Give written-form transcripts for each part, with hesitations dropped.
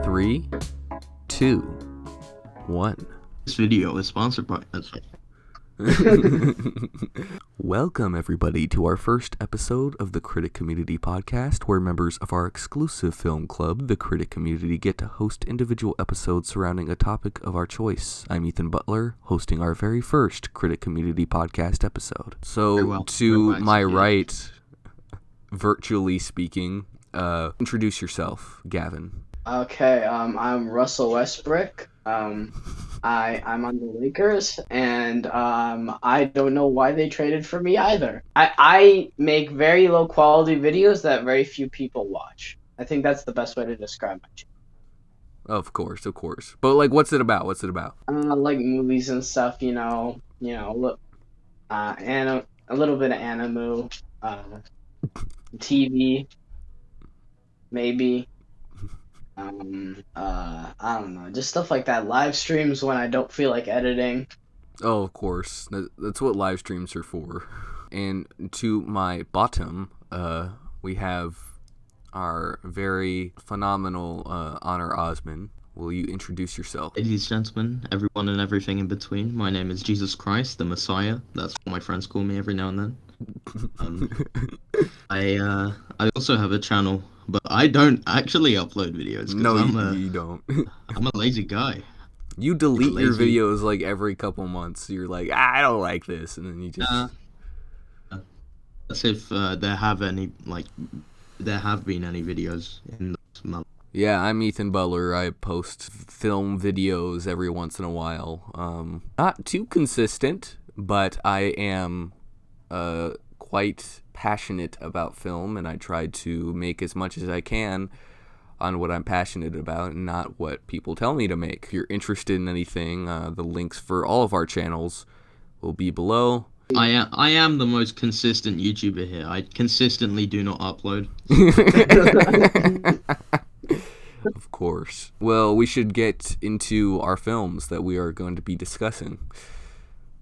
Three, two, one. This video is sponsored by... Welcome, everybody, to our first episode of the Critic Community Podcast, where members of our exclusive film club, the Critic Community, get to host individual episodes surrounding a topic of our choice. I'm Ethan Butler, hosting our very first Critic Community Podcast episode. So, to my right, virtually speaking, introduce yourself, Gavin. Okay, I'm Russell Westbrook. I'm on the Lakers, and I don't know why they traded for me either. I make very low quality videos that very few people watch. I think that's the best way to describe my channel. Of course. But like, what's it about? Like movies and stuff, look, a little bit of anime, TV, maybe. I don't know, just stuff like that. Live streams when I don't feel like editing. Oh, of course. That's what live streams are for. And to my bottom, we have our very phenomenal Onur Osman. Will you introduce yourself? Ladies and gentlemen, everyone and everything in between, my name is Jesus Christ, the Messiah. That's what my friends call me every now and then. I also have a channel, but I don't actually upload videos. No, you don't. I'm a lazy guy. You delete your videos like every couple months. You're like, I don't like this, and then you just. That's if there have been any videos in this month. Yeah, I'm Ethan Butler. I post film videos every once in a while. Not too consistent, but I am quite passionate about film, and I try to make as much as I can on what I'm passionate about and not what people tell me to make. If you're interested in anything, the links for all of our channels will be below. I am the most consistent YouTuber here. I consistently do not upload. Of course. Well, we should get into our films that we are going to be discussing.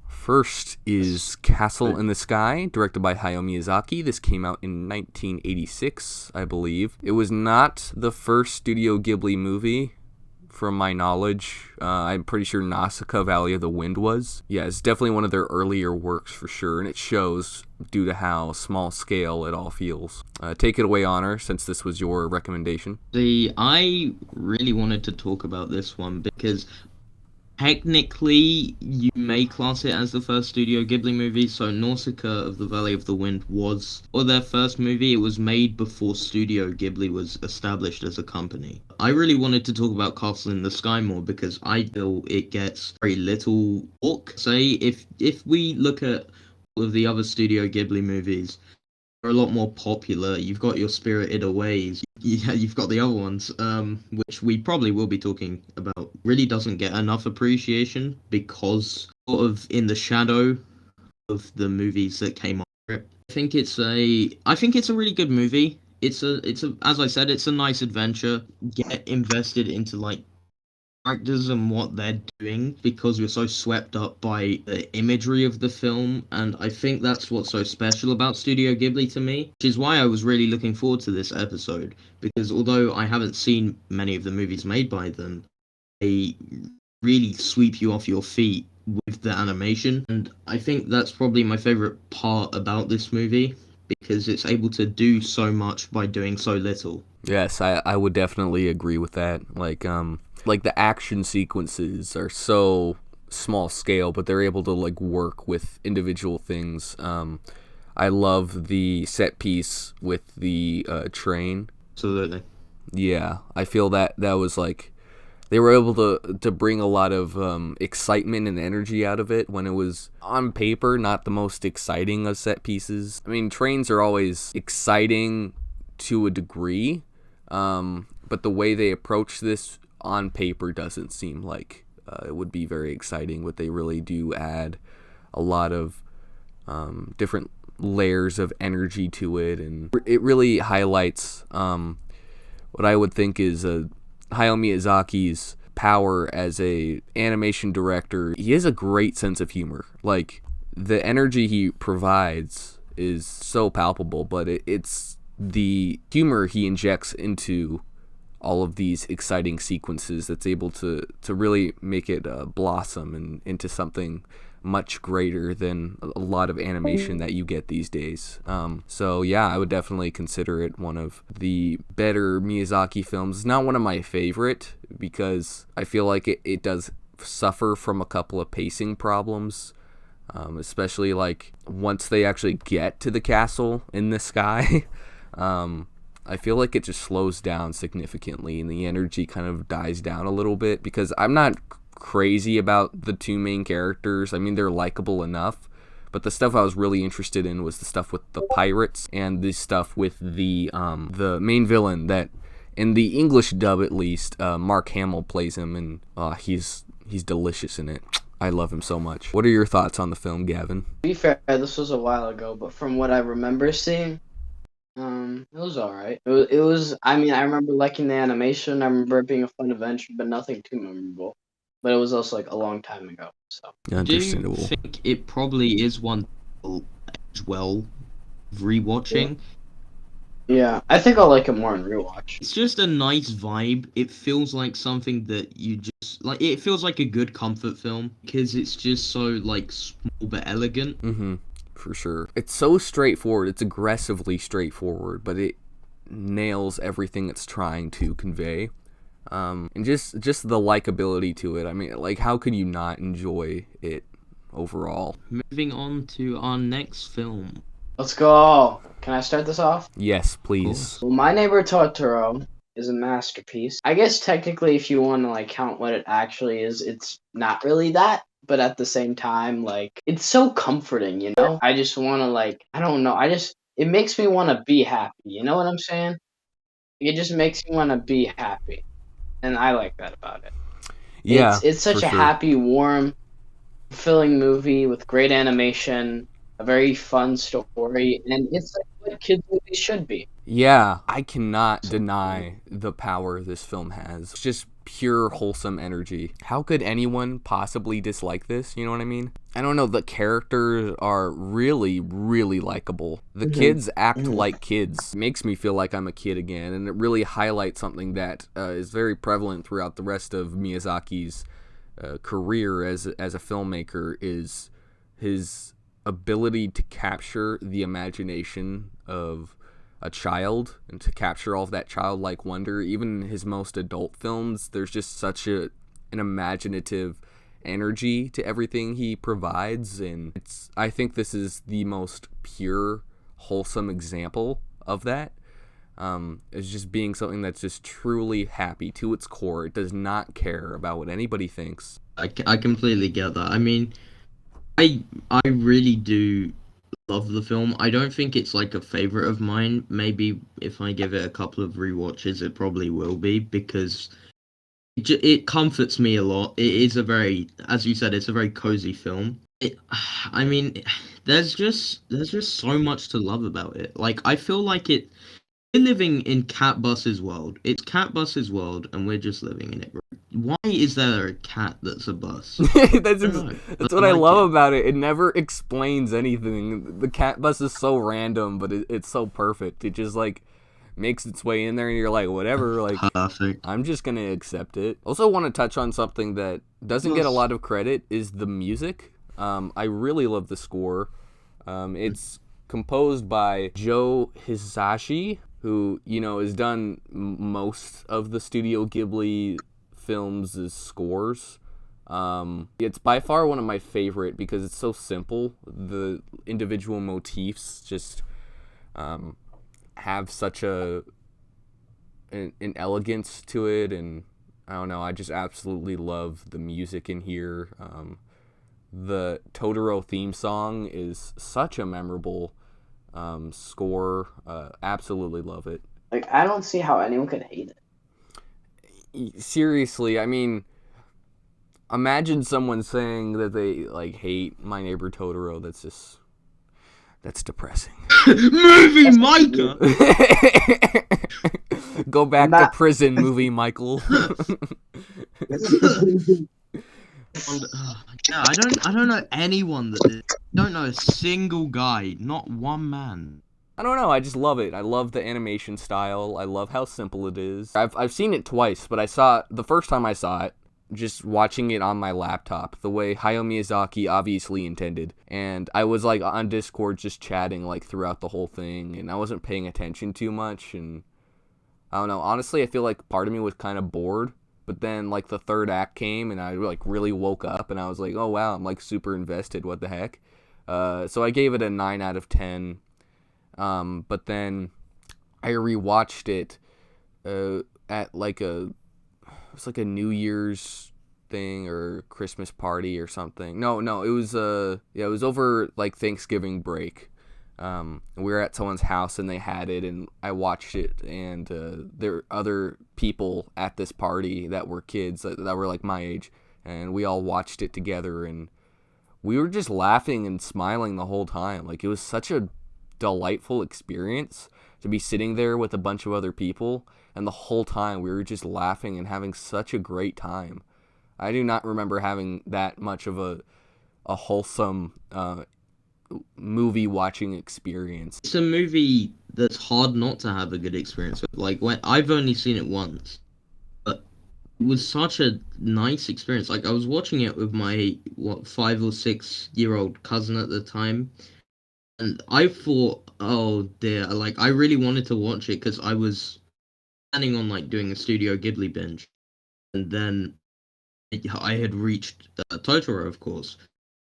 First is Castle in the Sky, directed by Hayao Miyazaki. This came out in 1986, I believe. It was not the first Studio Ghibli movie, from my knowledge. I'm pretty sure Nausicaa Valley of the Wind was. Yeah, it's definitely one of their earlier works for sure, and it shows due to how small scale it all feels. Take it away, Onur, since this was your recommendation. I really wanted to talk about this one because technically, you may class it as the first Studio Ghibli movie. So Nausicaa of the Valley of the Wind was their first movie. It was made before Studio Ghibli was established as a company. I really wanted to talk about Castle in the Sky more because I feel it gets very little talk. Say, if we look at all of the other Studio Ghibli movies, are a lot more popular. You've got your Spirited Aways. You've got the other ones, which we probably will be talking about. Really doesn't get enough appreciation because sort of in the shadow of the movies that came after it. I think it's a really good movie. It's a as I said, it's a nice adventure. Get invested into like characters and what they're doing because we're so swept up by the imagery of the film, and I think that's what's so special about Studio Ghibli to me, which is why I was really looking forward to this episode, because although I haven't seen many of the movies made by them, they really sweep you off your feet with the animation, and I think that's probably my favorite part about this movie, because it's able to do so much by doing so little. Yes, I would definitely agree with that. Like the action sequences are so small scale, but they're able to like work with individual things. I love the set piece with the train. Absolutely. Yeah, I feel that was like they were able to bring a lot of excitement and energy out of it when it was on paper not the most exciting of set pieces. I mean, trains are always exciting to a degree, but the way they approach this on paper doesn't seem like it would be very exciting, but they really do add a lot of different layers of energy to it, and it really highlights what I would think is Hayao Miyazaki's power as a animation director. He has a great sense of humor. Like, the energy he provides is so palpable, but it's the humor he injects into all of these exciting sequences that's able to really make it blossom and into something much greater than a lot of animation that you get these days. So yeah, I would definitely consider it one of the better Miyazaki films. It's not one of my favorite because I feel like it does suffer from a couple of pacing problems, especially like once they actually get to the castle in the sky. I feel like it just slows down significantly and the energy kind of dies down a little bit because I'm not crazy about the two main characters. I mean, they're likable enough, but the stuff I was really interested in was the stuff with the pirates and the stuff with the main villain that in the English dub at least, Mark Hamill plays him, and he's delicious in it. I love him so much. What are your thoughts on the film, Gavin? To be fair, this was a while ago, but from what I remember seeing, it was alright. It was. I mean, I remember liking the animation. I remember it being a fun adventure, but nothing too memorable. But it was also like a long time ago. So. Understandable. Do you think it probably is one as well rewatching? Yeah, I think I'll like it more in rewatch. It's just a nice vibe. It feels like something that you just like. It feels like a good comfort film because it's just so like small but elegant. Mm-hmm. For sure. It's so straightforward. It's aggressively straightforward, but it nails everything it's trying to convey. And just the likability to it. I mean, like, how could you not enjoy it overall? Moving on to our next film. Let's go. Can I start this off? Yes, please. Well, My Neighbor Totoro is a masterpiece. I guess technically, if you want to like count what it actually is, it's not really that. But at the same time, like, it's so comforting, you know? I just want to, like, I don't know. It makes me want to be happy. You know what I'm saying? It just makes me want to be happy. And I like that about it. Yeah. It's such a happy, warm, fulfilling movie with great animation, a very fun story, and it's like what kids' movies should be. Yeah, I cannot deny the power this film has. It's just pure wholesome energy. How could anyone possibly dislike this? You know what I mean? I don't know. The characters are really, really likable. The kids act like kids. It makes me feel like I'm a kid again, and it really highlights something that is very prevalent throughout the rest of Miyazaki's career as a filmmaker is his ability to capture the imagination of a child and to capture all of that childlike wonder. Even in his most adult films, there's just such an imaginative energy to everything he provides, and I think this is the most pure, wholesome example of that. It's just being something that's just truly happy to its core. It does not care about what anybody thinks. I completely get that. I mean, I really do love the film. I don't think it's like a favorite of mine. Maybe if I give it a couple of rewatches, it probably will be because it comforts me a lot. It is a very, as you said, it's a very cozy film. I mean, there's just so much to love about it. Like, I feel like we're living in Cat Bus's world. It's Cat Bus's world, and we're just living in it. Why is there a cat that's a bus? That's what I love about it. It never explains anything. The cat bus is so random, but it's so perfect. It just like makes its way in there, and you're like, whatever. Like, perfect. I'm just gonna accept it. Also, want to touch on something that doesn't get a lot of credit is the music. I really love the score. It's composed by Joe Hisaishi, who, you know, has done most of the Studio Ghibli films' scores. It's by far one of my favorite because it's so simple. The individual motifs just have such an elegance to it, and I don't know, I just absolutely love the music in here. The Totoro theme song is such a memorable score. Absolutely love it. Like, I don't see how anyone could hate it. Seriously, I mean, imagine someone saying that they like hate My Neighbor Totoro. That's depressing. Movie Micah. Go back to prison, movie Michael. Yeah, I don't know anyone that Don't know a single guy, not one man. I don't know. I just love it. I love the animation style. I love how simple it is. I've seen it twice, but I saw it the first time I saw it just watching it on my laptop, the way Hayao Miyazaki obviously intended. And I was like on Discord just chatting like throughout the whole thing, and I wasn't paying attention too much. And I don't know. Honestly, I feel like part of me was kind of bored. But then like the third act came, and I like really woke up, and I was like, oh wow, I'm like super invested. What the heck? So I gave it a 9 out of 10. But then I rewatched it at like it's like a New Year's thing or Christmas party or something. No, it was it was over like Thanksgiving break. We were at someone's house and they had it, and I watched it, and there were other people at this party that were kids that were like my age, and we all watched it together, and we were just laughing and smiling the whole time. Like, it was such a delightful experience to be sitting there with a bunch of other people, and the whole time we were just laughing and having such a great time. I do not remember having that much of a wholesome movie watching experience. It's a movie that's hard not to have a good experience with. Like, when I've only seen it once, but it was such a nice experience. Like, I was watching it with my 5 or 6 year old cousin at the time, and I thought, oh dear, like I really wanted to watch it because I was planning on like doing a Studio Ghibli binge, and then I had reached Totoro, of course.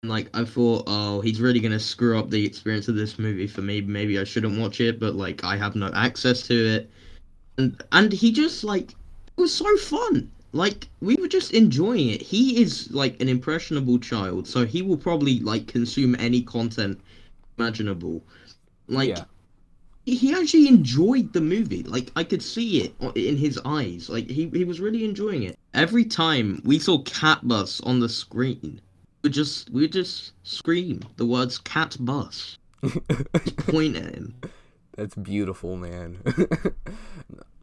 And like I thought, oh, he's really gonna screw up the experience of this movie for me. Maybe I shouldn't watch it, but like I have no access to it. And he just like, it was so fun. Like, we were just enjoying it. He is like an impressionable child, so he will probably like consume any content imaginable. Like, Yeah. he actually enjoyed the movie. Like, I could see it in his eyes. Like, he was really enjoying it. Every time we saw Cat Bus on the screen, we would just scream the words Cat Bus. Just point at him. That's beautiful, man.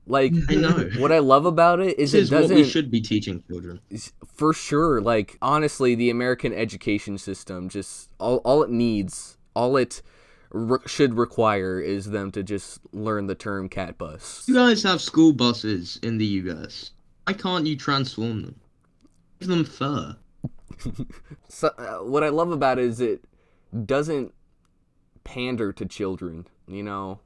Like, I know. what I love about it is This it is what we doesn't, should be teaching children. for sure, like, honestly, the American education system, just all it needs, all it should require is them to just learn the term cat bus. You guys have school buses in the US. Why can't you transform them? Give them fur. So, what I love about it is it doesn't pander to children, you know?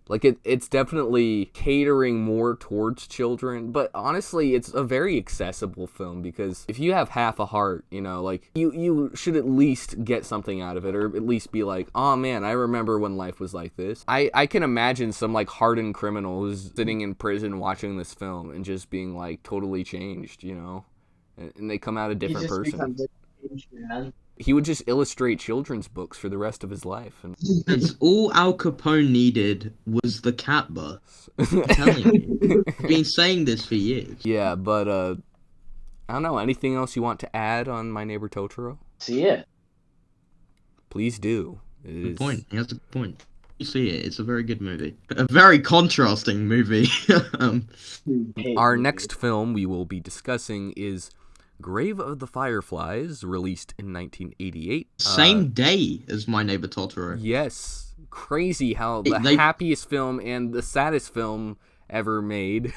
Like, it's definitely catering more towards children, but honestly, it's a very accessible film, because if you have half a heart, you know, like, you should at least get something out of it, or at least be like, oh man, I remember when life was like this. I can imagine some, like, hardened criminal who's sitting in prison watching this film and just being, like, totally changed, you know? And they come out a different person. He would just illustrate children's books for the rest of his life. And That's all Al Capone needed was the cat bus. I'm telling you. I've been saying this for years. yeah, but I don't know. Anything else you want to add on My Neighbor Totoro? See it. Please do. Good point. He has a good point. You see it. It's a very good movie. A very contrasting movie. Our next film we will be discussing is Grave of the Fireflies, released in 1988. Same day as My Neighbor Totoro. Yes. Crazy how the They- happiest film and the saddest film ever made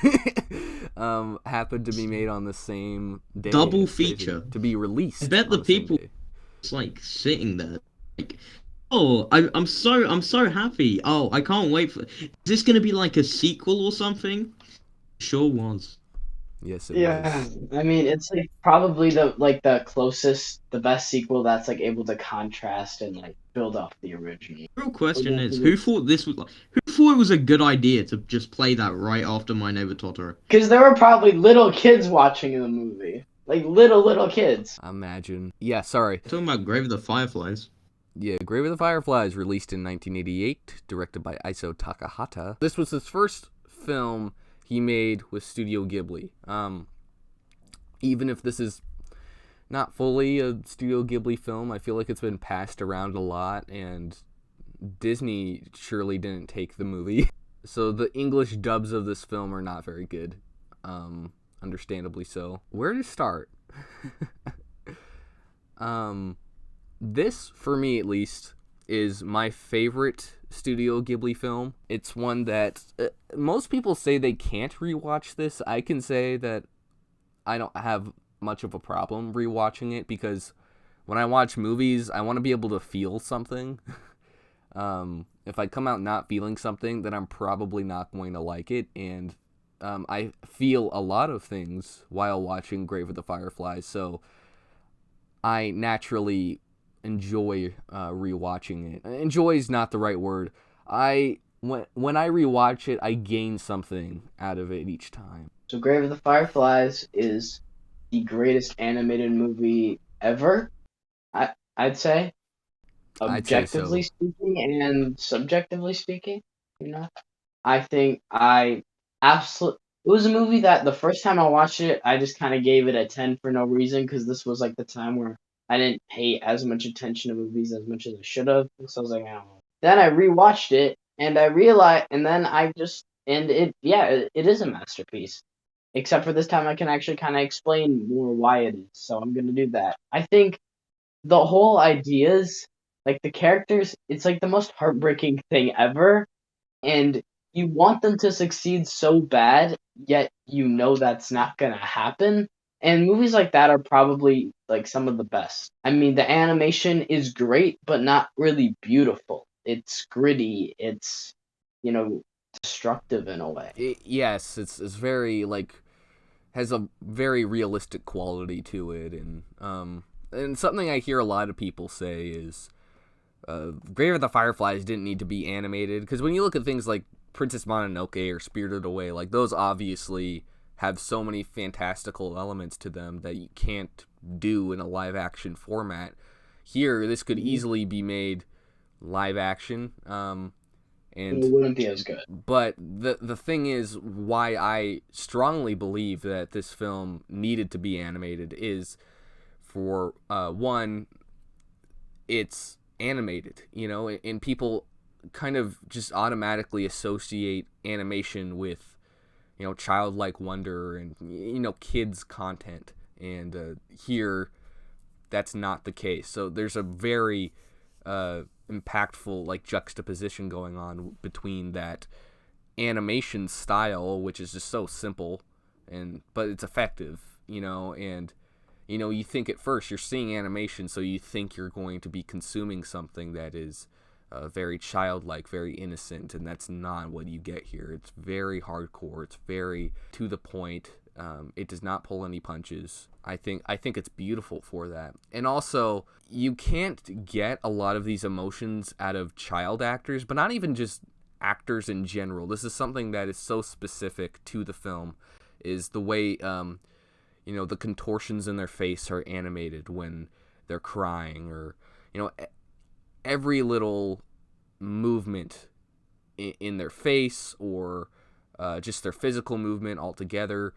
happened to be made on the same day. Double It's crazy. feature. To be released. I bet on the same people day. It's like sitting there, like, oh, I'm so happy. Oh, I can't wait for. Is this gonna be like a sequel or something? Sure was. Yes, it Yeah, was. I mean, it's like probably the closest, the best sequel that's like able to contrast and like build up the original. The real question Well, is, yeah. who thought this was like? Who thought it was a good idea to just play that right after My Neighbor Totoro? Because there were probably little kids watching the movie, like little kids. Imagine. Yeah, sorry. Talking about Grave of the Fireflies. Yeah, Grave of the Fireflies, released in 1988, directed by Isao Takahata. This was his first film he made with Studio Ghibli. Even if this is not fully a Studio Ghibli film, I feel like it's been passed around a lot, and Disney surely didn't take the movie. So the English dubs of this film are not very good. Understandably so. Where to start? This, for me at least, is my favorite Studio Ghibli film. It's one that most people say they can't rewatch this. I can say that I don't have much of a problem rewatching it because when I watch movies, I want to be able to feel something. If I come out not feeling something, then I'm probably not going to like it. And I feel a lot of things while watching Grave of the Fireflies, so I naturally enjoy rewatching it. Enjoy is not the right word. When I rewatch it, I gain something out of it each time. So Grave of the Fireflies is the greatest animated movie ever. I'd say, I'd say objectively so. speaking and subjectively speaking. You know, I think I absolutely. It was a movie that the first time I watched it, I just kind of gave it a 10 for no reason because this was like the time where I didn't pay as much attention to movies as much as I should have. So I was like, oh. Then I rewatched it and I realized, and then I just, and it, yeah, it is a masterpiece. Except for this time, I can actually kind of explain more why it is. So I'm gonna do that. I think the whole ideas, like the characters, it's like the most heartbreaking thing ever, and you want them to succeed so bad, yet you know that's not gonna happen. And movies like that are probably like some of the best. I mean, the animation is great, but not really beautiful. It's gritty. It's, you know, destructive in a way. Yes, it's very like has a very realistic quality to it, and something I hear a lot of people say is Grave of the Fireflies didn't need to be animated because when you look at things like Princess Mononoke or Spirited Away, like those obviously have so many fantastical elements to them that you can't do in a live action format. Here, this could easily be made live action, It and wouldn't be as good. but the thing is why I strongly believe that this film needed to be animated is for one, it's animated, and people kind of just automatically associate animation with childlike wonder and kids content, and here that's not the case. So there's a very impactful like juxtaposition going on between that animation style, which is just so simple but it's effective, and you think at first you're seeing animation, so you think you're going to be consuming something that is very childlike, very innocent, and that's not what you get here. It's very hardcore. It's very to the point. It does not pull any punches. I think it's beautiful for that. And also, you can't get a lot of these emotions out of child actors, but not even just actors in general. This is something that is so specific to the film, is the way the contortions in their face are animated when they're crying, or every little movement in their face, or just their physical movement altogether.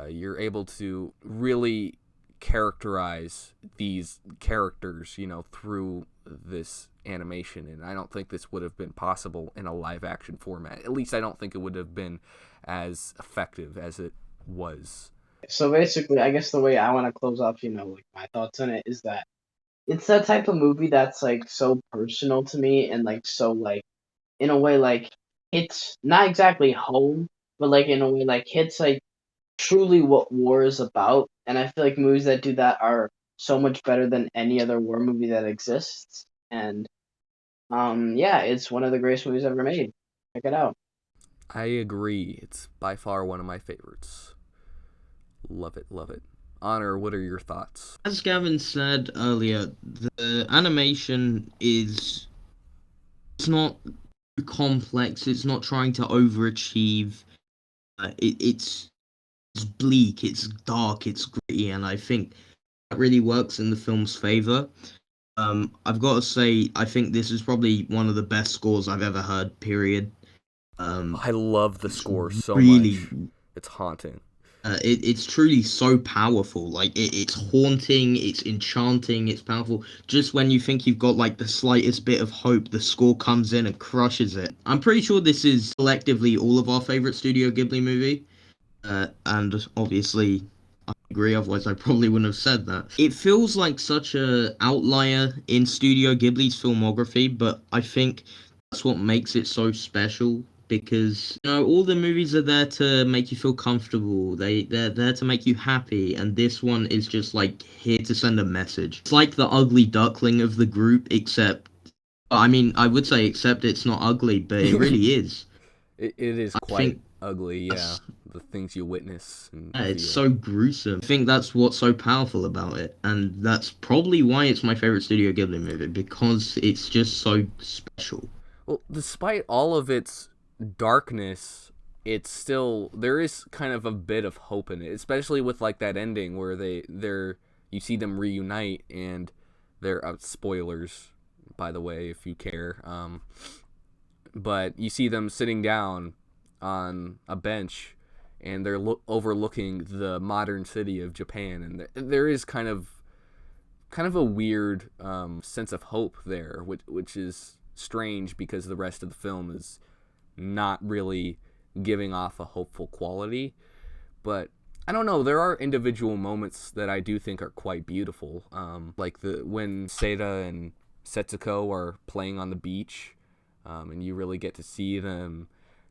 You're able to really characterize these characters, through this animation, and I don't think this would have been possible in a live action format. At least I don't think it would have been as effective as it was. So basically, I guess the way I want to close off, like my thoughts on it is that it's that type of movie that's like so personal to me and like so like in a way like it's not exactly home, but like in a way like hits like truly what war is about. And I feel like movies that do that are so much better than any other war movie that exists. And yeah, it's one of the greatest movies ever made. Check it out. I agree. It's by far one of my favorites. Love it, love it. Honor, what are your thoughts? As Gavin said earlier, the animation is it's not complex. It's not trying to overachieve. It's bleak. It's dark. It's gritty, and I think that really works in the film's favor. I've got to say, I think this is probably one of the best scores I've ever heard. Period. I love the score so really, much. It's haunting. It's truly so powerful. Like it's haunting, it's enchanting, it's powerful. Just when you think you've got like the slightest bit of hope, the score comes in and crushes it. I'm pretty sure this is collectively all of our favorite Studio Ghibli movie, and obviously agree, otherwise I probably wouldn't have said that. It feels like such a outlier in Studio Ghibli's filmography, but I think that's what makes it so special because all the movies are there to make you feel comfortable. They're there to make you happy, and this one is just like here to send a message. It's like the ugly duckling of the group, except I mean, I would say except it's not ugly, but it really is. It is I quite think ugly, yeah. The things you witness and yeah, it's feel. so gruesome. I think that's what's so powerful about it, and that's probably why it's my favorite Studio Ghibli movie because it's just so special. Well, despite all of its darkness, it's still there is kind of a bit of hope in it, especially with like that ending where they're you see them reunite and they're spoilers, by the way, if you care. But you see them sitting down on a bench and they're overlooking the modern city of Japan, and there is kind of a weird sense of hope there, which is strange because the rest of the film is not really giving off a hopeful quality. But I don't know. There are individual moments that I do think are quite beautiful, like the when Seita and Setsuko are playing on the beach, and you really get to see them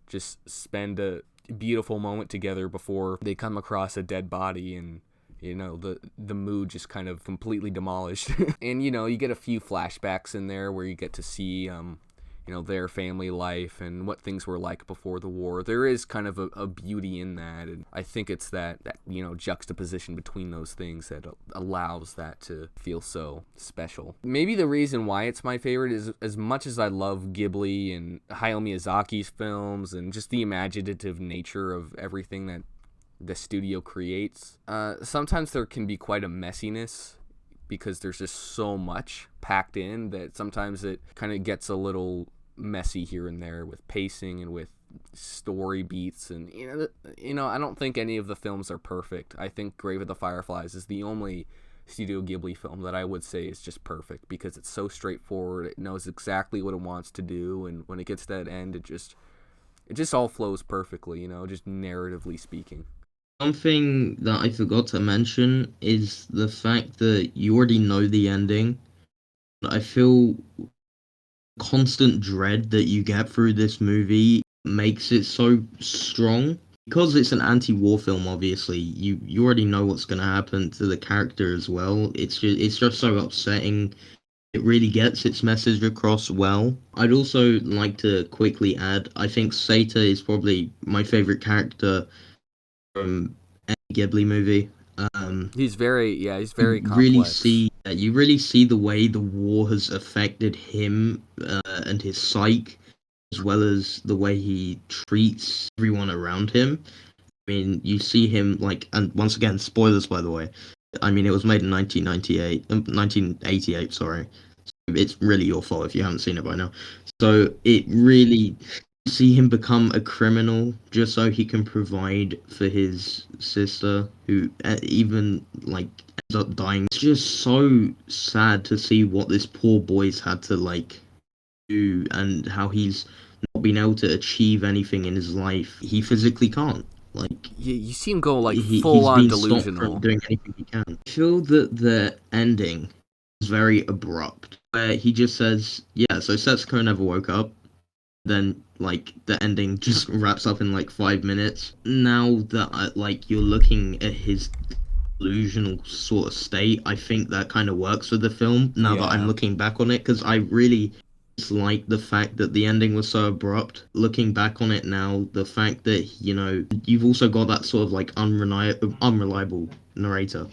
just spend a beautiful moment together before they come across a dead body, and the mood just kind of completely demolished. And you get a few flashbacks in there where you get to see their family life and what things were like before the war. There is kind of a beauty in that, and I think it's that juxtaposition between those things that allows that to feel so special. Maybe the reason why it's my favorite is, as much as I love Ghibli and Hayao Miyazaki's films and just the imaginative nature of everything that the studio creates, sometimes there can be quite a messiness because there's just so much packed in that sometimes it kind of gets a little messy here and there with pacing and with story beats. And I don't think any of the films are perfect. I think Grave of the Fireflies is the only Studio Ghibli film that I would say is just perfect because it's so straightforward. It knows exactly what it wants to do, and when it gets to that end, it just all flows perfectly, just narratively speaking. Something that I forgot to mention is the fact that you already know the ending. I feel constant dread that you get through this movie makes it so strong. Because it's an anti-war film, obviously, you already know what's gonna happen to the character as well. It's just so upsetting. It really gets its message across well. I'd also like to quickly add, I think Seita is probably my favorite character from any Ghibli movie. He's very Really complex. see you really see the way the war has affected him and his psyche, as well as the way he treats everyone around him. I mean, you see him like, and once again, spoilers by the way. I mean, it was made in 1998, 1988. Sorry, it's really your fault if you haven't seen it by now. So it really see him become a criminal just so he can provide for his sister, who even like ends up dying. It's just so sad to see what this poor boy's had to like do and how he's not been able to achieve anything in his life. He physically can't. Like You see him go like full he's on been stopped from delusional. doing anything he can. I feel that the ending is very abrupt, where he just says, "Yeah, so Setsuko never woke up." Then like the ending just wraps up in like 5 minutes. Now that like you're looking at his delusional sort of state, I think that kind of works for the film. Now that I'm Yeah. looking back on it, because I really dislike the fact that the ending was so abrupt. Looking back on it now, the fact that you've also got that sort of like unreliable narrator.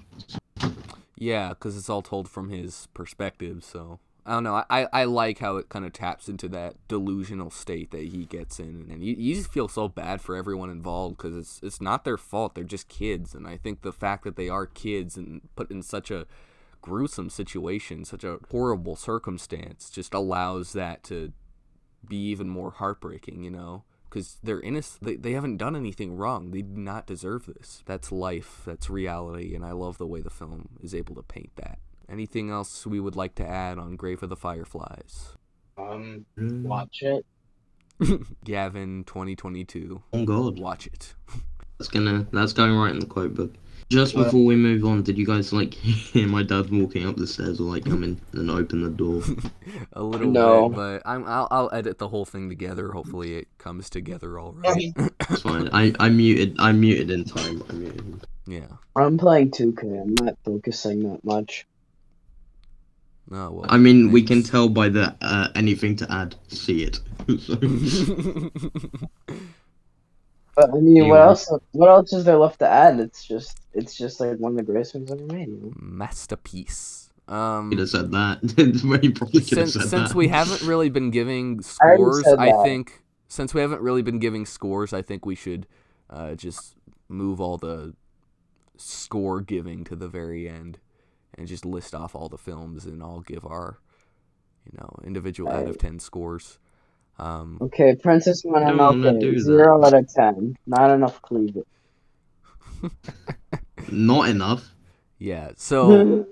Yeah, because it's all told from his perspective. So I don't know. I like how it kind of taps into that delusional state that he gets in, and you just feel so bad for everyone involved because it's not their fault. They're just kids, and I think the fact that they are kids and put in such a gruesome situation, such a horrible circumstance, just allows that to be even more heartbreaking. Because they're innocent. They haven't done anything wrong. They do not deserve this. That's life. That's reality. And I love the way the film is able to paint that. Anything else we would like to add on Grave of the Fireflies? Watch it. Gavin 2022. Oh God, Watch it. that's going right in the quote book. Just Well, before we move on, did you guys like hear my dad walking up the stairs or like come in and open the door? A little no. bit, but I'll edit the whole thing together. Hopefully, it comes together all right. It's fine. I muted in time. I muted. Yeah. I'm playing 2K. I'm not focusing that much. Oh well. I mean, we can thanks. tell by the anything to add. See it. But I mean, You are What else is there left to add? It's just like one of the greatest things ever made. Masterpiece. could have said that. You probably could have said Since that. we haven't really been giving I already scores, said I that. think since we haven't really been giving scores, I think we should just move all the score giving to the very end and just list off all the films and I'll give our individual out of 10 scores. Okay, Princess I don't want to Mononoke, do 0 that. out of 10. Not enough cleavage. Not enough. Yeah. So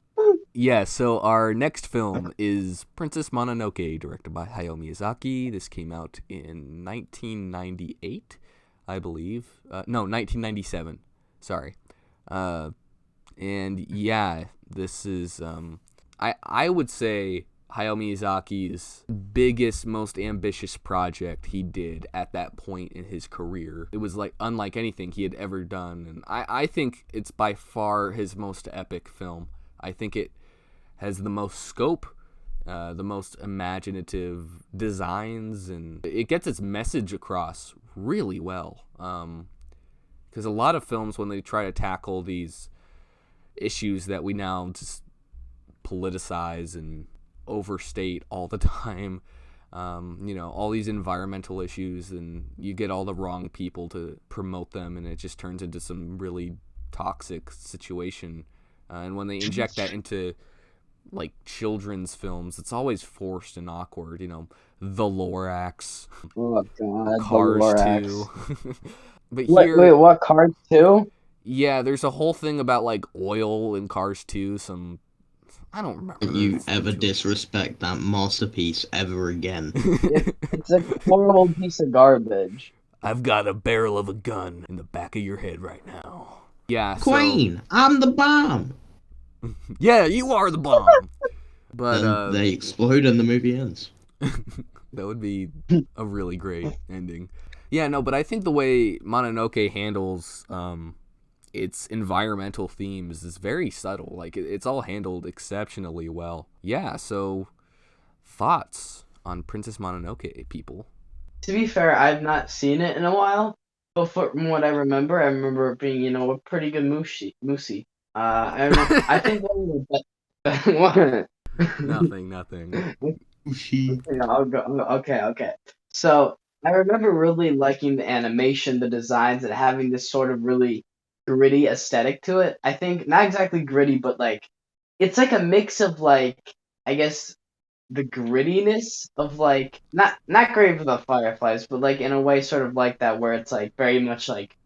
our next film is Princess Mononoke, directed by Hayao Miyazaki. This came out in 1998, I believe. No, 1997. Sorry. And yeah, this is I would say Hayao Miyazaki's biggest, most ambitious project he did at that point in his career. It was like unlike anything he had ever done, and I think it's by far his most epic film. I think it has the most scope, the most imaginative designs, and it gets its message across really well. Because a lot of films, when they try to tackle these issues that we now just politicize and overstate all the time, all these environmental issues, and you get all the wrong people to promote them, and it just turns into some really toxic situation. And when they inject that into like children's films, it's always forced and awkward. The Lorax, Oh god, Cars the Lorax. 2. But Wait, what, Cars 2? yeah, there's a whole thing about like oil in Cars 2. I don't remember. Don't you ever disrespect that masterpiece ever again. It's a horrible piece of garbage. I've got a barrel of a gun in the back of your head right now. Yeah, Queen, I'm the bomb. Yeah, you are the bomb. But Then they explode and the movie ends. that would be a really great ending. Yeah, no, but I think the way Mononoke handles its environmental themes is very subtle. Like, it's all handled exceptionally well. Yeah, so thoughts on Princess Mononoke, people? To be fair, I've not seen it in a while, but from what I remember it being, a pretty good movie. I don't know. I think one of the best. Nothing. I'll go. Okay. So I remember really liking the animation, the designs, and having this sort of really gritty aesthetic to it. I think not exactly gritty, but like it's like a mix of like I guess the grittiness of like not Grave of the Fireflies, but like in a way sort of like that where it's like very much like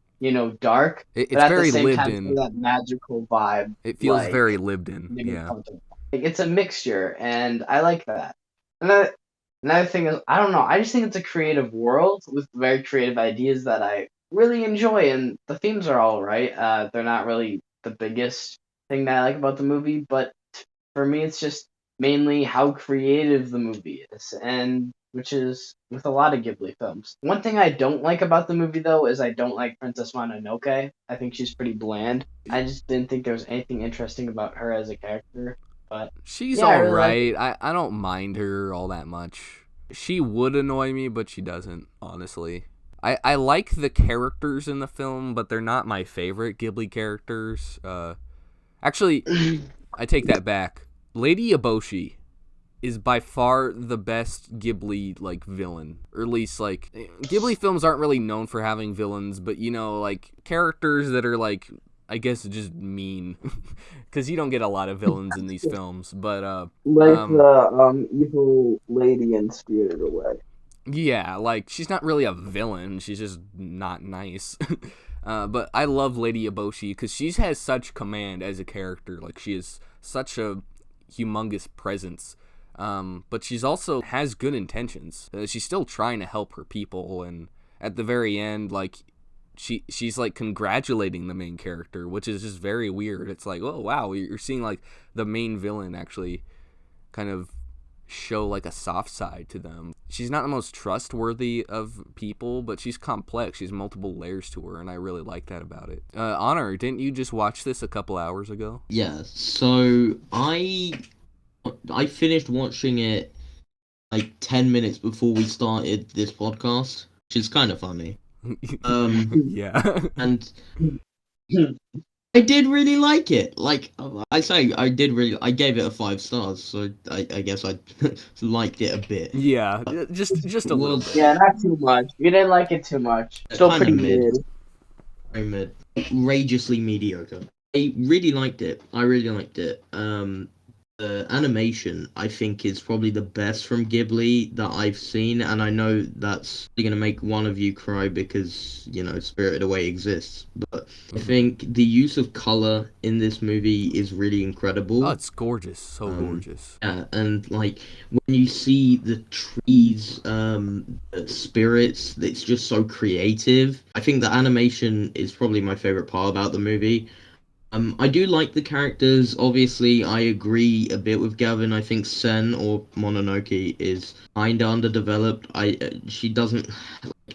dark, It's but at the very same lived time in. still that magical vibe. It feels Like very lived in. maybe Yeah. comfortable. Like it's a mixture, and I like that. Another thing is I don't know. I just think it's a creative world with very creative ideas that I really enjoy, and the themes are all right. They're not really the biggest thing that I like about the movie, but for me, it's just mainly how creative the movie is, and which is with a lot of Ghibli films. One thing I don't like about the movie, though, is I don't like Princess Mononoke. I think she's pretty bland. I just didn't think there was anything interesting about her as a character. But She's yeah, I all really right. like I don't mind her all that much. She would annoy me, but she doesn't, honestly. I like the characters in the film, but they're not my favorite Ghibli characters. Actually, I take that back. Lady Eboshi is by far the best Ghibli like villain, or at least like Ghibli films aren't really known for having villains, but like characters that are like I guess just mean, because you don't get a lot of villains in these films. But the evil lady in Spirited Away. yeah, like she's not really a villain; she's just not nice. But I love Lady Eboshi because she has such command as a character. Like she is such a humongous presence. But she's also has good intentions. She's still trying to help her people, and at the very end, like she's like congratulating the main character, which is just very weird. It's like, oh wow, you're seeing like the main villain actually kind of show like a soft side to them. She's not the most trustworthy of people, but she's complex. She's multiple layers to her, and I really like that about it. Honor, didn't you just watch this a couple hours ago? Yeah, so I finished watching it like 10 minutes before we started this podcast, which is kind of funny. Yeah. And I did really like it. Like I say, I gave it a 5 stars, so I guess I liked it a bit. Yeah, just a little bit. Yeah, not too much. You didn't like it too much. Still Kinda pretty mid. good. Very mid. Outrageously mediocre. I really liked it. The animation, I think, is probably the best from Ghibli that I've seen, and I know that's going to make one of you cry because, Spirited Away exists, but I think the use of color in this movie is really incredible. Oh, it's gorgeous. So gorgeous. Yeah, and, like, when you see the trees, the spirits, it's just so creative. I think the animation is probably my favorite part about the movie. I do like the characters. Obviously, I agree a bit with Gavin. I think Sen or Mononoke is kinda underdeveloped. She doesn't.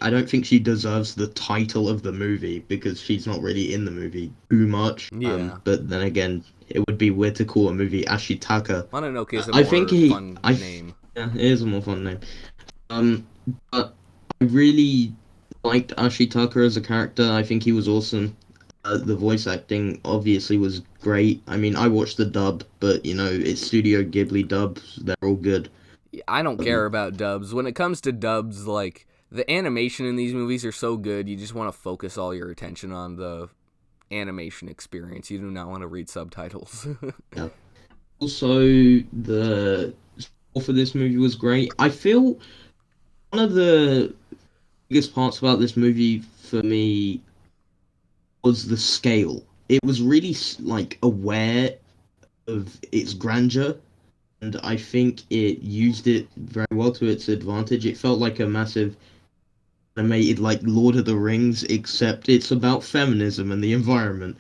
I don't think she deserves the title of the movie because she's not really in the movie too much. Yeah. But then again, it would be weird to call a movie Ashitaka. Mononoke is a I more think fun name. Yeah, it is a more fun name. But I really liked Ashitaka as a character. I think he was awesome. The voice acting obviously was great. I mean, I watched the dub, but it's Studio Ghibli dubs. They're all good. I don't care about dubs. When it comes to dubs, like the animation in these movies are so good, you just want to focus all your attention on the animation experience. You do not want to read subtitles. Yeah. Also, the score for this movie was great. I feel one of the biggest parts about this movie for me was the scale. It was really like aware of its grandeur, and I think it used it very well to its advantage. It felt like a massive animated like Lord of the Rings, except it's about feminism and the environment.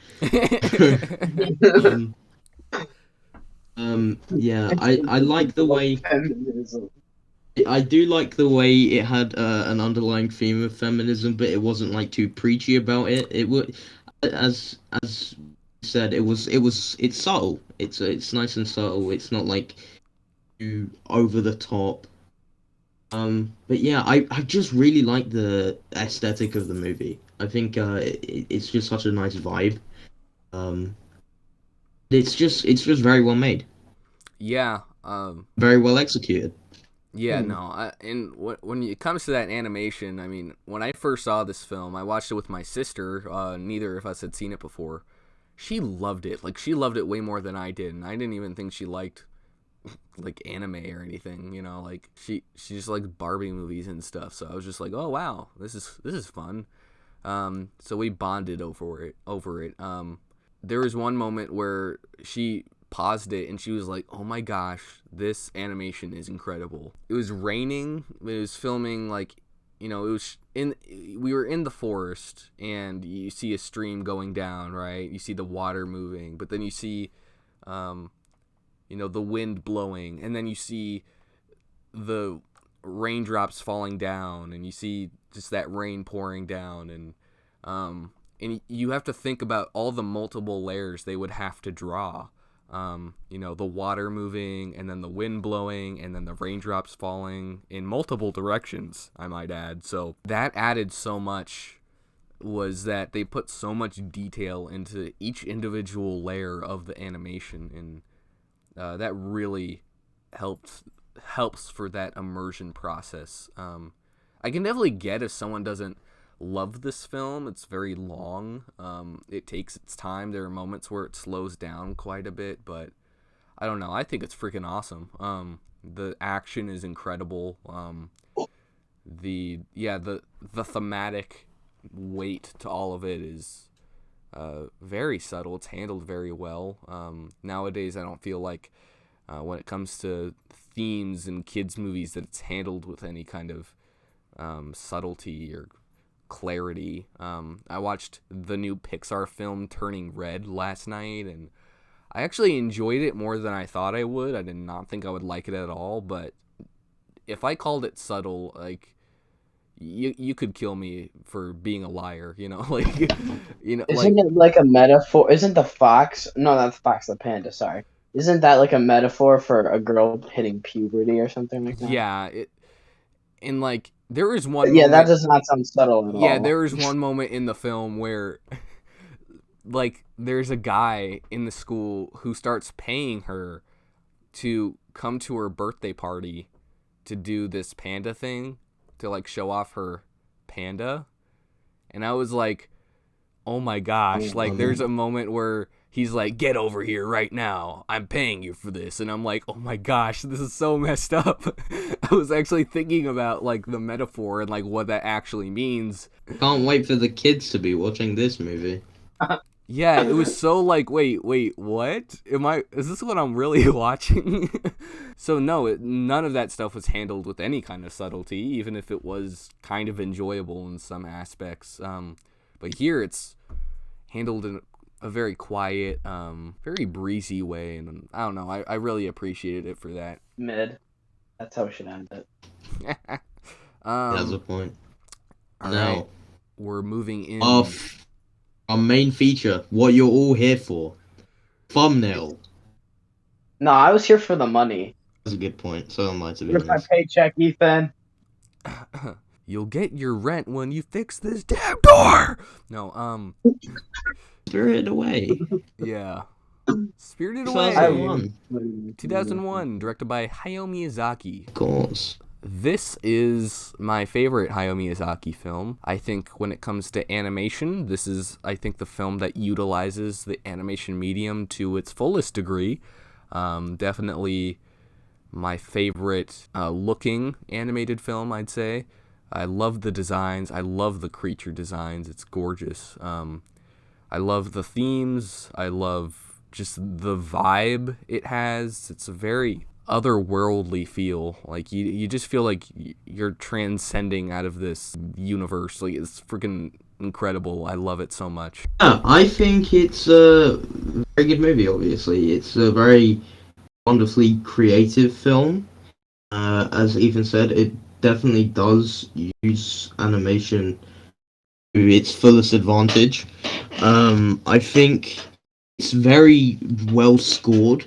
Yeah, I like the way. Feminism. I do like the way it had an underlying theme of feminism, but it wasn't like too preachy about it. It would, as you said, it's subtle. It's nice and subtle. It's not like too over the top. But yeah, I just really like the aesthetic of the movie. I think it's just such a nice vibe. It's just very well made. Yeah. Very well executed. Yeah, no. And when it comes to that animation, I mean, when I first saw this film, I watched it with my sister. Neither of us had seen it before. She loved it. Like, she loved it way more than I did, and I didn't even think she liked like anime or anything. Like she just liked Barbie movies and stuff. So I was just like, oh wow, this is fun. So we bonded over it. There was one moment where she paused it and she was like, oh my gosh, this animation is incredible. It was raining. It was filming like, we were in the forest and you see a stream going down, right? You see the water moving, but then you see the wind blowing, and then you see the raindrops falling down, and you see just that rain pouring down, and you have to think about all the multiple layers they would have to draw. The water moving, and then the wind blowing, and then the raindrops falling in multiple directions, I might add. So that added so much, was that they put so much detail into each individual layer of the animation, and that really helps for that immersion process. I can definitely get if someone doesn't love this film. It's very long. It takes its time. There are moments where it slows down quite a bit, but I don't know. I think it's freaking awesome. The action is incredible. The thematic weight to all of it is very subtle. It's handled very well. Nowadays, I don't feel like when it comes to themes in kids' movies that it's handled with any kind of subtlety or clarity. I watched the new Pixar film Turning Red last night, and I actually enjoyed it more than I thought I would. I did not think I would like it at all, but if I called it subtle, like, you could kill me for being a liar, like, Isn't it like a metaphor? Isn't the fox? No, not the fox. The panda. Sorry. Isn't that like a metaphor for a girl hitting puberty or something like that? yeah, and like there is one Yeah, that moment, does not sound subtle at yeah, all. there is one moment in the film where like there's a guy in the school who starts paying her to come to her birthday party to do this panda thing, to like show off her panda. And I was like, oh my gosh, like there's a moment where he's like, get over here right now, I'm paying you for this. And I'm like, oh my gosh, this is so messed up. I was actually thinking about like the metaphor and like what that actually means. Can't wait for the kids to be watching this movie. Yeah, it was so like, wait, what? Is this what I'm really watching? So no, none of that stuff was handled with any kind of subtlety, even if it was kind of enjoyable in some aspects. But here it's handled in a very quiet, very breezy way, and I don't know, I really appreciated it for that. Mid. That's how we should end it. That's a point. All Now, right, we're moving in. Our main feature, what you're all here for. Thumbnail. No, I was here for the money. That's a good point. So am I, to be Where's my honest. paycheck, Ethan? You'll get your rent when you fix this damn door. No, Spirit Away. yeah. Spirited 2001. Away. 2001, directed by Hayao Miyazaki. Of course. This is my favorite Hayao Miyazaki film. I think when it comes to animation, this is, I think, the film that utilizes the animation medium to its fullest degree. Definitely my favorite looking animated film, I'd say. I love the designs. I love the creature designs. It's gorgeous. I love the themes. I love just the vibe it has. It's a very otherworldly feel. Like you just feel like you're transcending out of this universe. Like it's freaking incredible. I love it so much. Yeah, I think it's a very good movie, obviously. It's a very wonderfully creative film. As Ethan said, it definitely does use animation to its fullest advantage. I think it's very well scored.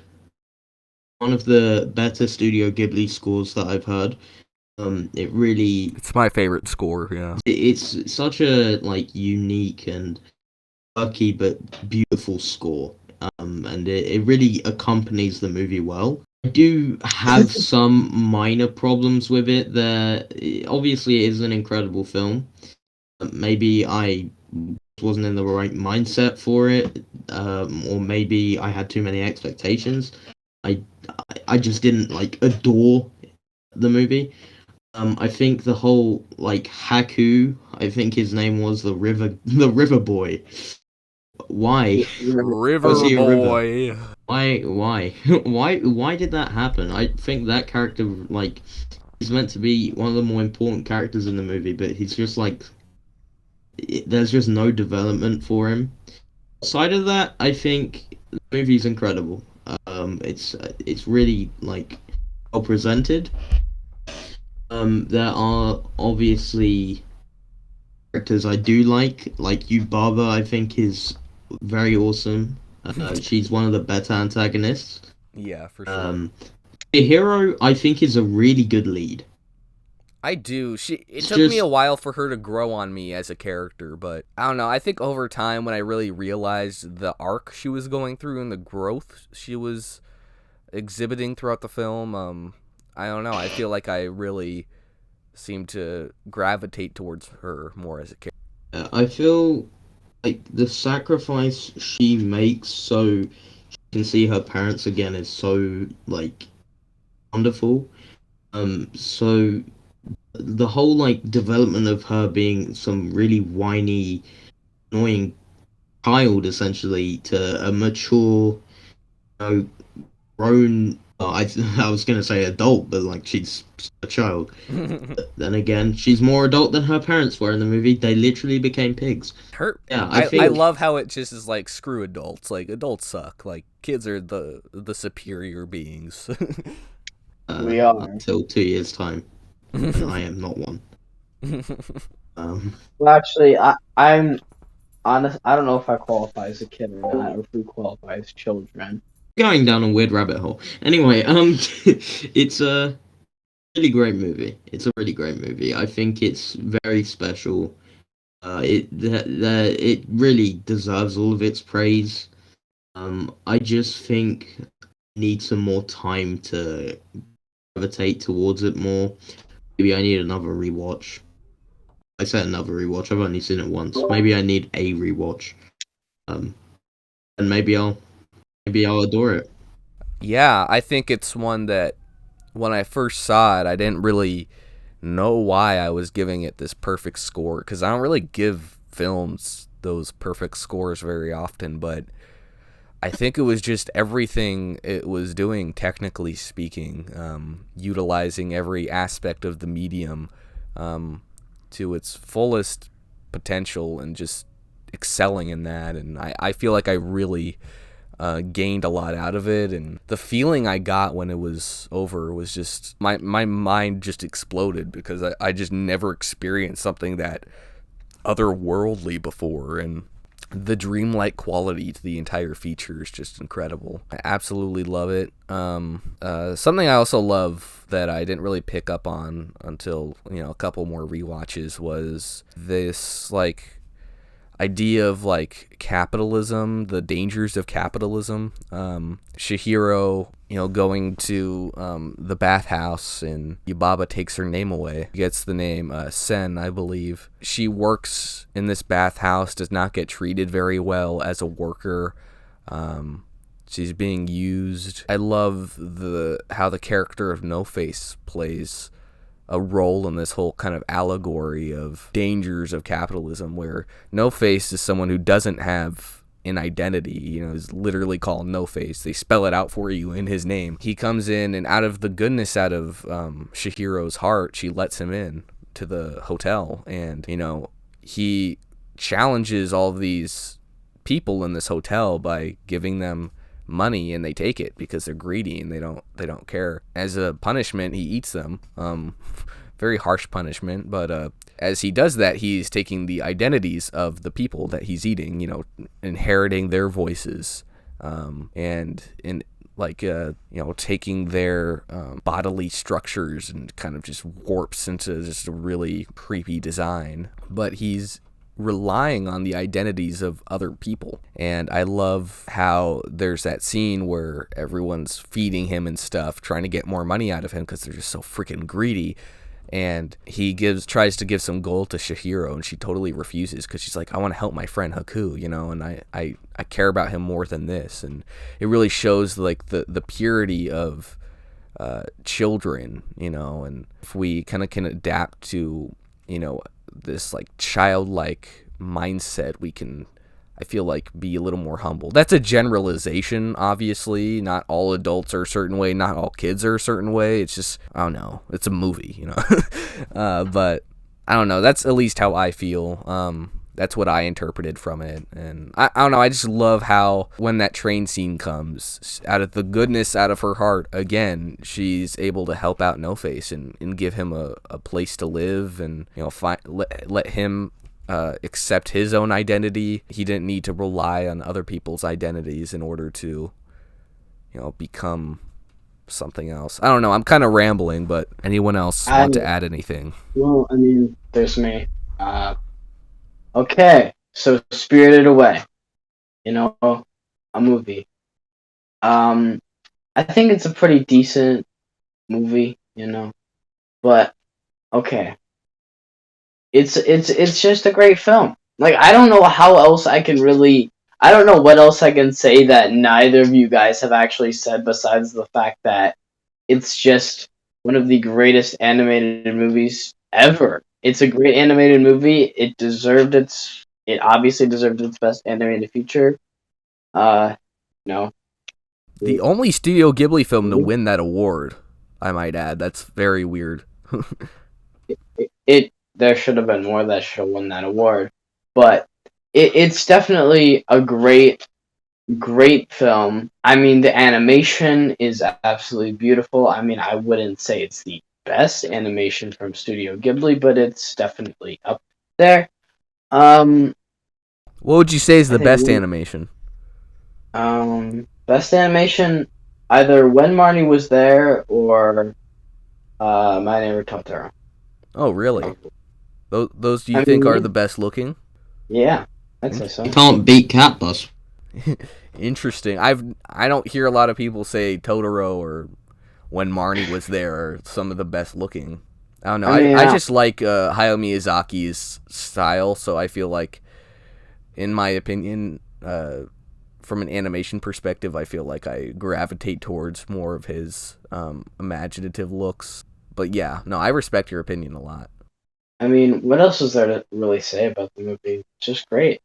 One of the better Studio Ghibli scores that I've heard. It really, It's my favorite score, yeah. it's such a like unique and quirky but beautiful score. And it really accompanies the movie well. I do have some minor problems with it. Obviously it is an incredible film. Maybe I wasn't in the right mindset for it, or maybe I had too many expectations. I just didn't like adore the movie. I think the whole like Haku, I think his name was the river boy. Why? River Was he a river? Boy. Why did that happen? I think that character, like, he's meant to be one of the more important characters in the movie, but he's just like, there's just no development for him. Aside of that, I think the movie's incredible. It's really like well presented. There are obviously characters I do like Yubaba. I think is very awesome. She's one of the better antagonists. Yeah, for sure. Hero, I think, is a really good lead. I do. It It's took me just- a while for her to grow on me as a character, but I don't know. I think over time, when I really realized the arc she was going through and the growth she was exhibiting throughout the film, I don't know. I feel like I really seemed to gravitate towards her more as a character. I feel like the sacrifice she makes so she can see her parents again is so like wonderful. So the whole like development of her being some really whiny, annoying child essentially to a mature, you know, grown Oh, I was gonna say adult, but like she's a child. But then again, she's more adult than her parents were in the movie. They literally became pigs. Her, Yeah, I I think love how it just is like screw adults. Like adults suck. Like kids are the superior beings. We are. until 2 years time, and I am not one. Um, Well, actually, I'm honest. I don't know if I qualify as a kid or not, or if we qualify as children. going down a weird rabbit hole. Anyway, it's a really great movie. It's a really great movie. I think it's very special. It really deserves all of its praise. I just think I need some more time to gravitate towards it more. Maybe I need another rewatch. I said another rewatch. I've only seen it once. Maybe I need a rewatch. Um, and maybe I'll adore it. Yeah, I think it's one that when I first saw it, I didn't really know why I was giving it this perfect score because I don't really give films those perfect scores very often, but I think it was just everything it was doing, technically speaking, utilizing every aspect of the medium to its fullest potential and just excelling in that. And I feel like I really gained a lot out of it. And the feeling I got when it was over was just my mind just exploded because I just never experienced something that otherworldly before. And the dreamlike quality to the entire feature is just incredible. I absolutely love it. Something I also love that I didn't really pick up on until a couple more rewatches was this like idea of like capitalism, the dangers of capitalism. Shihiro, going to the bathhouse and Yubaba takes her name away. Gets the name Sen, I believe. She works in this bathhouse, does not get treated very well as a worker. She's being used. I love how the character of No Face plays a role in this whole kind of allegory of dangers of capitalism, where No Face is someone who doesn't have an identity, is literally called No Face. They spell it out for you in his name. He comes in, and out of the goodness out of Shihiro's heart, she lets him in to the hotel, and he challenges all of these people in this hotel by giving them money, and they take it because they're greedy and they don't care. As a punishment, he eats them. Very harsh punishment, but as he does that, he's taking the identities of the people that he's eating, inheriting their voices, and in like taking their bodily structures and kind of just warps into just a really creepy design. But he's relying on the identities of other people. And I love how there's that scene where everyone's feeding him and stuff, trying to get more money out of him because they're just so freaking greedy. And he tries to give some gold to Shihiro, and she totally refuses because she's like, I want to help my friend Haku, and I care about him more than this. And it really shows like the purity of children, and if we kind of can adapt to this like childlike mindset, we can, I feel like, be a little more humble. That's a generalization, obviously. Not all adults are a certain way, not all kids are a certain way. It's just, I don't know, it's a movie, but I don't know, that's at least how I feel. That's what I interpreted from it. And I don't know, I just love how when that train scene comes, out of the goodness out of her heart, again, she's able to help out No Face and give him a place to live, and let him accept his own identity. He didn't need to rely on other people's identities in order to become something else. I don't know, I'm kind of rambling, but anyone else want to add anything? Well, I mean, there's me. Okay, so Spirited Away, a movie. I think it's a pretty decent movie, but okay, it's just a great film. Like, I don't know how else I can really. I don't know what else I can say that neither of you guys have actually said besides the fact that it's just one of the greatest animated movies ever. It's a great animated movie. It obviously deserved its best animated feature. No. The only Studio Ghibli film to win that award, I might add. That's very weird. There should have been more that should have won that award, but it's definitely a great film. I mean, the animation is absolutely beautiful. I mean, I wouldn't say it's the best animation from Studio Ghibli, but it's definitely up there. What would you say is the best animation? Best animation, either When Marnie Was There or My Neighbor Totoro. Oh, really? Those do you think are the best looking? Yeah, I'd say so. You can't beat Cat Bus. Interesting. I don't hear a lot of people say Totoro or When Marnie Was There are some of the best looking. I don't know. I just like Hayao Miyazaki's style, so I feel like, in my opinion, from an animation perspective, I feel like I gravitate towards more of his imaginative looks. But yeah, no, I respect your opinion a lot. I mean, what else is there to really say about the movie? It's just great.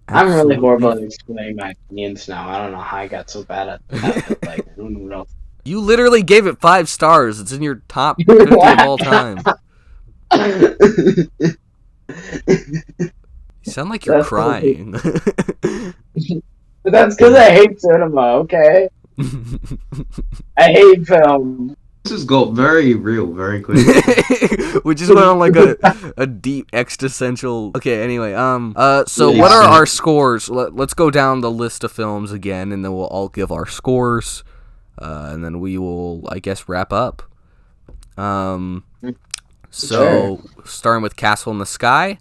Absolutely. I'm really horrible at explaining my opinions now. I don't know how I got so bad at that. Like, I don't know what else. You literally gave it 5 stars. It's in your top 50 of all time. You sound like you're crying. But that's because I hate cinema, okay? I hate film. This has got very real very quickly. We just went on like a deep existential. Okay, anyway, so what are our scores? Let's go down the list of films again, and then we'll all give our scores, and then we will, I guess, wrap up. So starting with Castle in the Sky,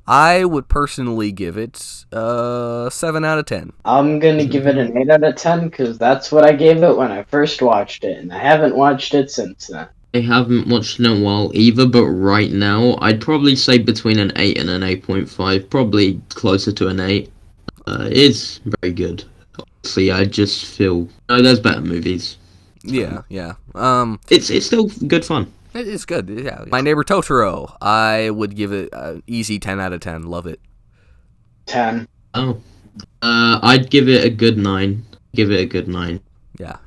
I would personally give it 7 out of 10. I'm gonna give it an 8 out of 10 because that's what I gave it when I first watched it, and I haven't watched it since then. I haven't watched it in a while either, but right now I'd probably say between an 8 and an 8.5, probably closer to an 8. It's very good. Honestly, I just feel there's better movies. Yeah. It's still good fun. It is good, yeah. My Neighbor Totoro, I would give it an easy 10 out of 10. Love it. 10. Oh. I'd give it a good 9. Give it a good 9. Yeah.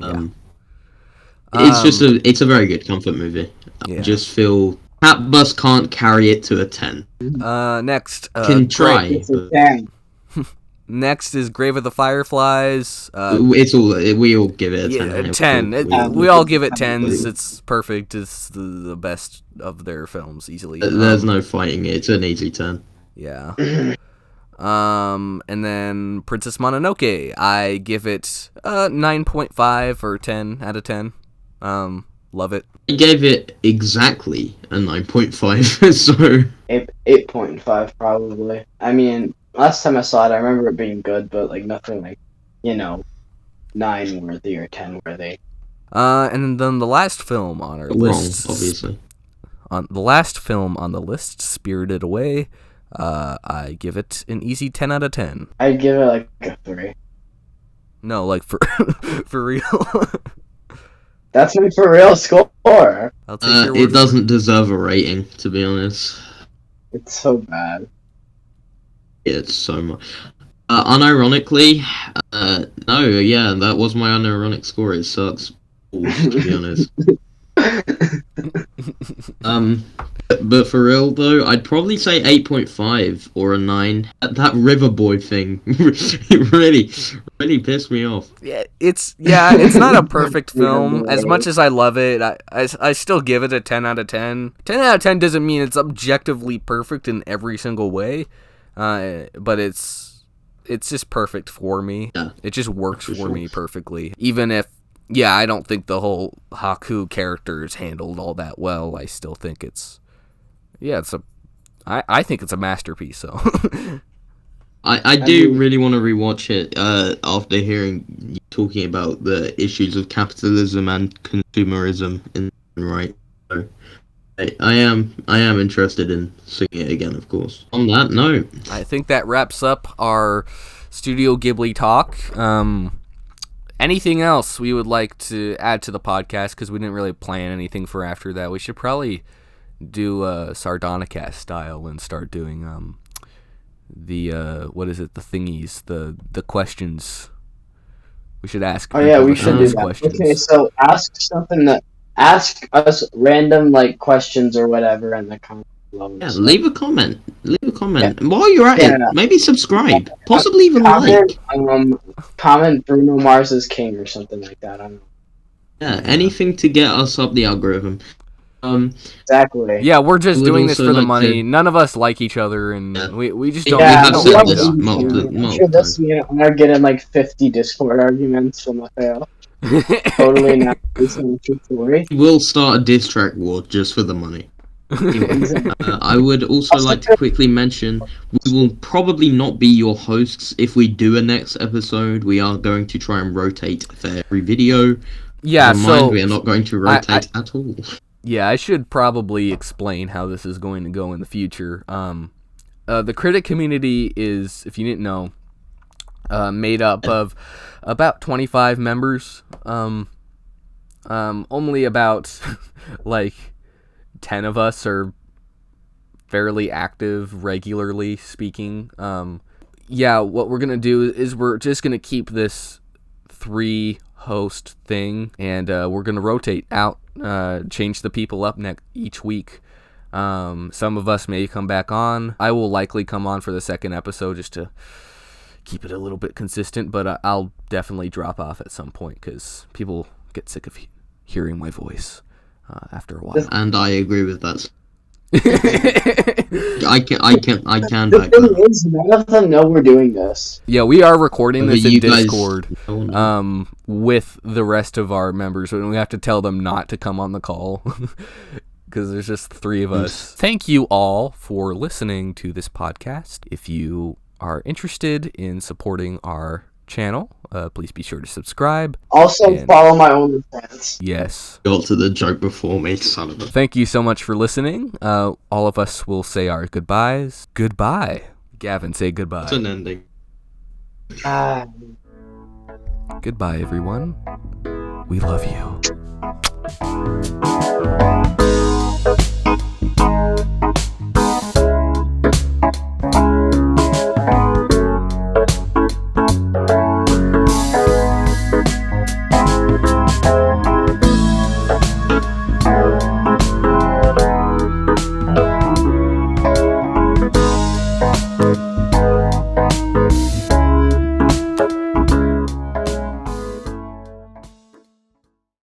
It's a very good comfort movie. Yeah. I just feel Cat Bus can't carry it to a 10. Next. Can try. It's a 10. Next is Grave of the Fireflies. We all give it a 10. 10. We all give it 10s. It's perfect. It's the best of their films, easily. There's no fighting it. It's an easy 10. Yeah. And then Princess Mononoke, I give it 9.5 or 10 out of 10. Love it. I gave it exactly a 9.5, so... 8.5 probably. I mean, last time I saw it, I remember it being good, but like nothing like, 9 worthy or 10 worthy. And then the last film on our list, obviously. The last film on the list, Spirited Away, I give it an easy 10 out of 10. I'd give it like a 3. No, like for real. That's my for real score. I'll take your word it doesn't deserve a rating, to be honest. It's so bad. It's so much. Unironically, no, yeah, that was my unironic score. It sucks, to be honest. But for real though, I'd probably say 8.5 or a 9. That River Boy thing really pissed me off. Yeah, it's not a perfect film. As much as I love it, I still give it a 10 out of 10. 10 out of 10 doesn't mean it's objectively perfect in every single way, but it's just perfect for me. Yeah, it just works for me perfectly. Even if, I don't think the whole Haku character is handled all that well, I still think I think it's a masterpiece, so... I do really want to rewatch it after hearing you talking about the issues of capitalism and consumerism in right. So I am interested in seeing it again, of course. On that note, I think that wraps up our Studio Ghibli talk. Anything else we would like to add to the podcast, because we didn't really plan anything for after that. We should probably do Sardonicast style and start doing the the thingies, the questions. We should ask. Oh yeah, people we to should send do us that. questions. Okay, so ask us random like questions or whatever in the comments below. Yeah, So, leave a comment. Leave a comment. Yeah. And while you're at Yeah. it, maybe subscribe. Possibly even comment, like. comment Bruno Mars is king or something like that. I don't know. Yeah, anything to get us up the algorithm. Exactly. Yeah, we're just would doing this also for the like money. to- None of us like each other, and Yeah. we just We don't. Yeah, have we said don't this like multiple- I'm multiple sure this times. year I'm not getting like 50 Discord arguments from the fail. Totally not based on a true story. We'll start a diss track war just for the money. Anyway, I would also like to quickly mention we will probably not be your hosts if we do a next episode. We are going to try and rotate for every video. Yeah, Never mind, so we are not going to rotate at all. yeah, I should probably explain how this is going to go in the future. The Critic community is, if you didn't know, made up of about 25 members. Only about like 10 of us are fairly active, regularly speaking. Yeah, what we're gonna do is we're just gonna keep this 3-host thing, and we're gonna rotate out, change the people up each week. Some of us may come back on. I will likely come on for the second episode just to keep it a little bit consistent, but I'll definitely drop off at some point because people get sick of hearing my voice after a while. And I agree with that. I can The back thing that. is, none of them know we're doing this. Yeah, we are recording this in You guys- Discord with the rest of our members, and we have to tell them not to come on the call because there's just 3 of us. Thank you all for listening to this podcast. If you are interested in supporting our channel, please be sure to subscribe. Also, And- follow my OnlyFans. Yes. Got to the joke before me, son of a... Thank you so much for listening. All of us will say our goodbyes. Goodbye. Gavin, say goodbye. It's an ending. Ah. Goodbye, everyone. We love you.